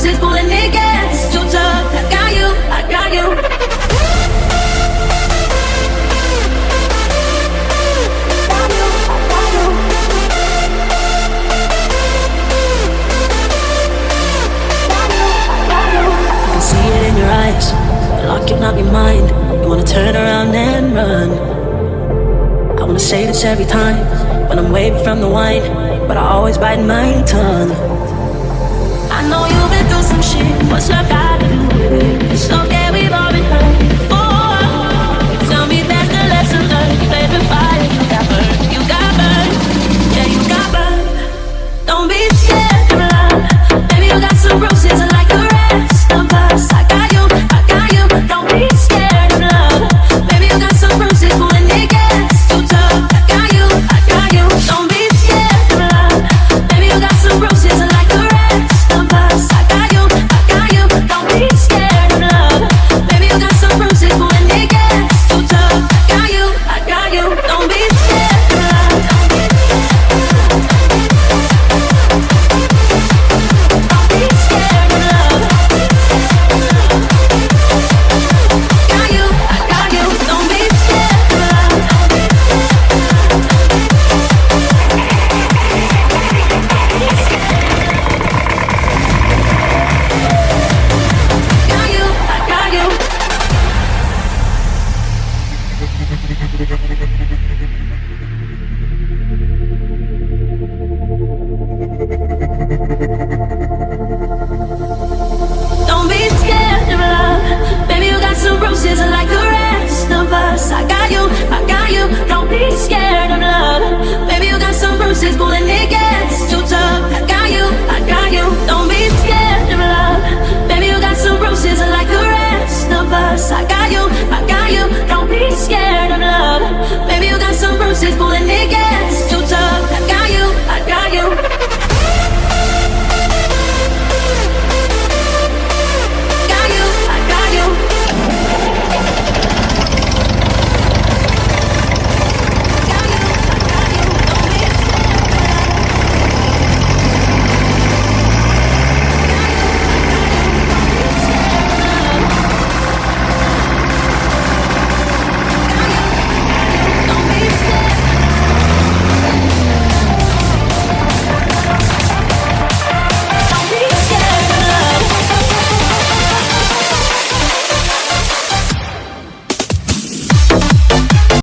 bruises, pulling it gets too tough. I got you, I got you. Lock you, not your mind. You wanna turn around and run. I wanna say this every time when I'm waving from the wine, but I always bite my tongue. I know you've been through some shit. What's love got to do with it? It's okay, we've all been hurt before. Tell me that's the lesson learned. You played with fire, you got burned. You got burned, yeah, you got burned. Don't be scared of love. Maybe you got some bruises and like the rest of us, I got you, I got you. Don't be scared of love. Maybe you got some bruises when it gets too tough. I got you, I got you. Don't be scared of love. Maybe you got some bruises and like the